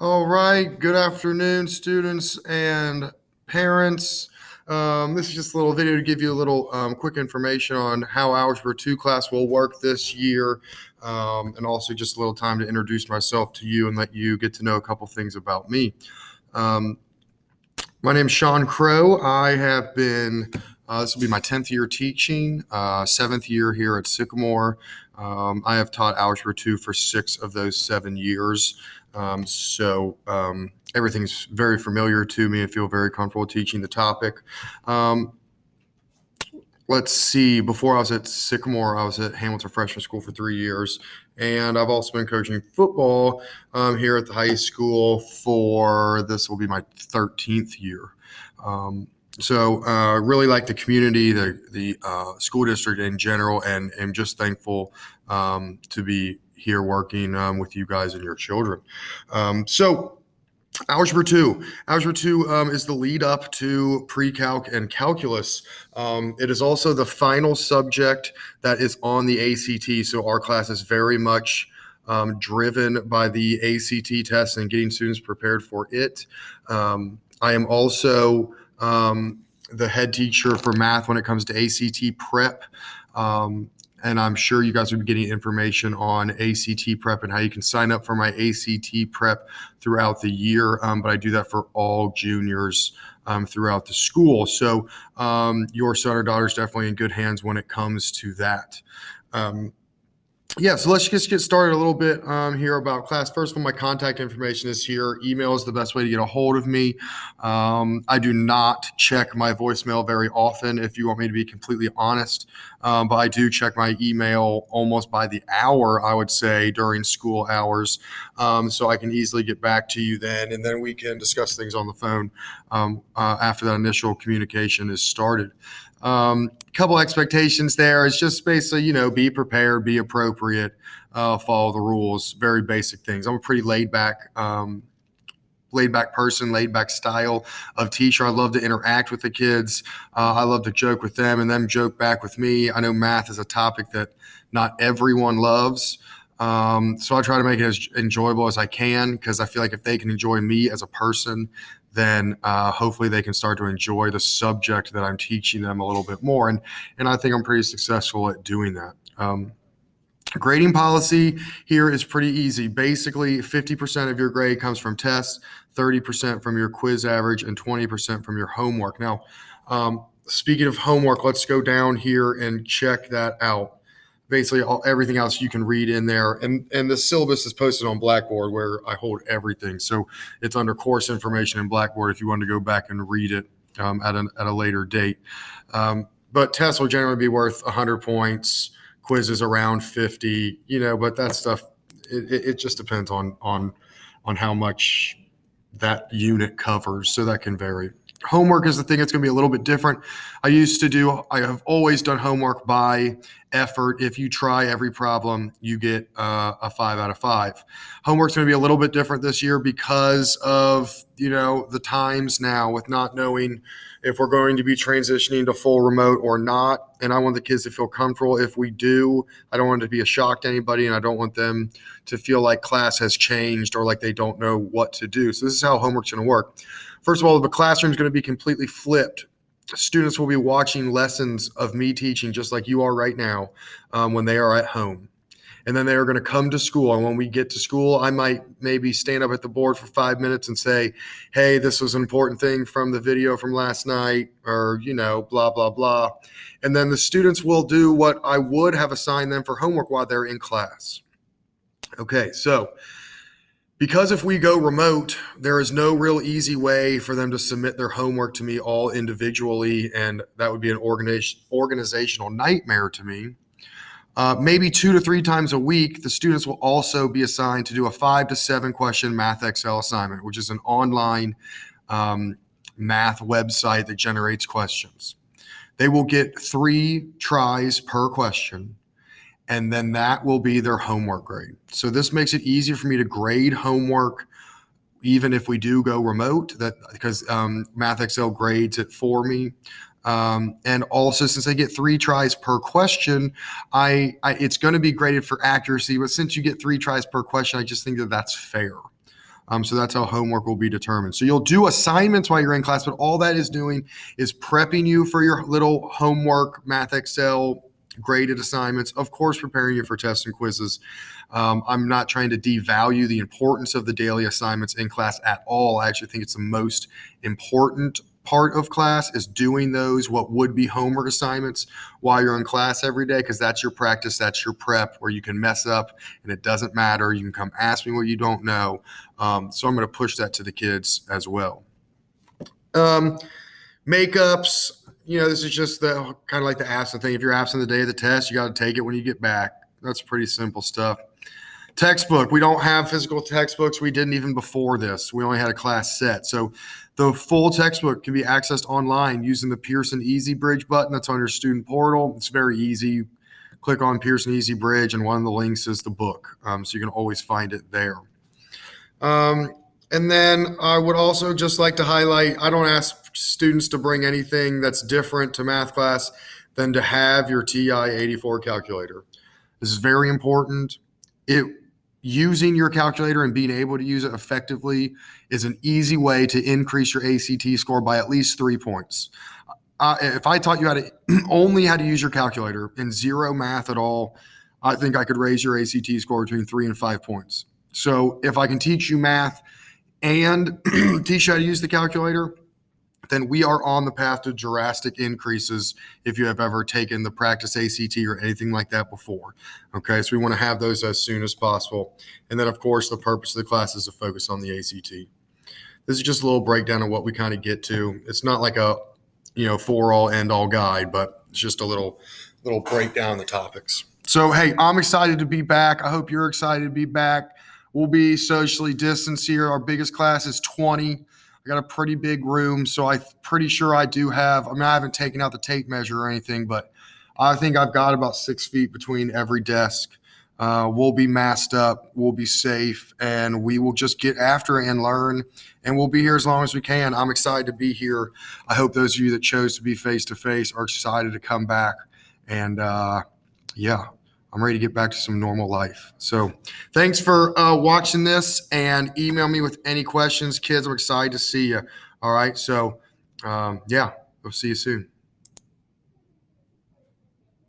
All right. Good afternoon, students and parents. This is just a little video to give you a little quick information on how Algebra 2 class will work this year, and also just a little time to introduce myself to you and let you get to know a couple things about me. My name is Sean Crow. I have been, this will be my 10th year teaching, 7th year here at Sycamore. I have taught Algebra 2 for 6 of those 7 years. So everything's very familiar to me. I feel very comfortable teaching the topic. Let's see, before I was at Sycamore, I was at Hamilton Freshman School for 3 years. And I've also been coaching football here at the high school for, this will be my 13th year. So really like the community, the school district in general, and am just thankful to be here working with you guys and your children. So Algebra 2. Algebra 2 is the lead up to pre-calc and calculus. It is also the final subject that is on the ACT. So our class is very much driven by the ACT test and getting students prepared for it. I am also the head teacher for math when it comes to ACT prep. And I'm sure you guys will be getting information on ACT prep and how you can sign up for my ACT prep throughout the year. But I do that for all juniors throughout the school. So your son or daughter is definitely in good hands when it comes to that. So let's just get started a little bit here about class. First of all, my contact information is here. Email is the best way to get a hold of me. I do not check my voicemail very often, if you want me to be completely honest. But I do check my email almost by the hour, I would say, during school hours. So I can easily get back to you then, and then we can discuss things on the phone after that initial communication is started. Couple expectations there is just basically, be prepared, be appropriate, follow the rules, very basic things. I'm a pretty laid back person, laid back style of teacher. I love to interact with the kids. I love to joke with them and them joke back with me. I know math is a topic that not everyone loves. So I try to make it as enjoyable as I can, because I feel like if they can enjoy me as a person, then hopefully they can start to enjoy the subject that I'm teaching them a little bit more. And I think I'm pretty successful at doing that. Grading policy here is pretty easy. Basically, 50% of your grade comes from tests, 30% from your quiz average, and 20% from your homework. Now, speaking of homework, let's go down here and check that out. Basically, everything else you can read in there. And the syllabus is posted on Blackboard, where I hold everything. So it's under course information in Blackboard if you want to go back and read it at a later date. But tests will generally be worth 100 points, quizzes around 50, but that stuff, it just depends on how much that unit covers. So that can vary. Homework is the thing that's going to be a little bit different. I have always done homework by effort. If you try every problem, you get a 5 out of 5. Homework's going to be a little bit different this year because of, the times now, with not knowing if we're going to be transitioning to full remote or not. And I want the kids to feel comfortable if we do. I don't want it to be a shock to anybody, and I don't want them to feel like class has changed or like they don't know what to do. So this is how homework's going to work. First of all, the classroom is going to be completely flipped. Students will be watching lessons of me teaching just like you are right now when they are at home. And then they are going to come to school. And when we get to school, I might maybe stand up at the board for 5 minutes and say, hey, this was an important thing from the video from last night, or, blah, blah, blah. And then the students will do what I would have assigned them for homework while they're in class. Okay, so because if we go remote, there is no real easy way for them to submit their homework to me all individually, and that would be an organizational nightmare to me. Maybe 2 to 3 times a week, the students will also be assigned to do a 5 to 7 question MathXL assignment, which is an online math website that generates questions. They will get 3 tries per question, and then that will be their homework grade. So this makes it easier for me to grade homework even if we do go remote, because MathXL grades it for me. And also, since they get 3 tries per question, it's going to be graded for accuracy. But since you get 3 tries per question, I just think that that's fair. So that's how homework will be determined. So you'll do assignments while you're in class, but all that is doing is prepping you for your little homework, Math Excel, graded assignments, of course, preparing you for tests and quizzes. I'm not trying to devalue the importance of the daily assignments in class at all. I actually think it's the most important part of class is doing those, what would be homework assignments while you're in class every day, because that's your practice, that's your prep where you can mess up and it doesn't matter. You can come ask me what you don't know. So I'm going to push that to the kids as well. Makeups, this is just the kind of like the absent thing. If you're absent the day of the test, you got to take it when you get back. That's pretty simple stuff. Textbook. We don't have physical textbooks. We didn't even before this. We only had a class set. So the full textbook can be accessed online using the Pearson Easy Bridge button that's on your student portal. It's very easy. Click on Pearson Easy Bridge, and one of the links is the book. So you can always find it there. And then I would also just like to highlight, I don't ask students to bring anything that's different to math class than to have your TI-84 calculator. This is very important. Using your calculator and being able to use it effectively is an easy way to increase your ACT score by at least 3 points. If I taught you only how to use your calculator and zero math at all, I think I could raise your ACT score between 3 and 5 points. So if I can teach you math and teach you how to use the calculator, then we are on the path to drastic increases if you have ever taken the practice ACT or anything like that before. Okay, so we want to have those as soon as possible. And then, of course, the purpose of the class is to focus on the ACT. This is just a little breakdown of what we kind of get to. It's not like a, for-all, end-all guide, but it's just a little breakdown of the topics. So, hey, I'm excited to be back. I hope you're excited to be back. We'll be socially distanced here. Our biggest class is 20. I got a pretty big room, so I'm pretty sure I do have, I haven't taken out the tape measure or anything, but I think I've got about 6 feet between every desk. We'll be masked up, we'll be safe, and we will just get after it and learn, and we'll be here as long as we can. I'm excited to be here. I hope those of you that chose to be face-to-face are excited to come back, and I'm ready to get back to some normal life. So thanks for watching this, and email me with any questions. Kids, I'm excited to see you. All right. So, we'll see you soon.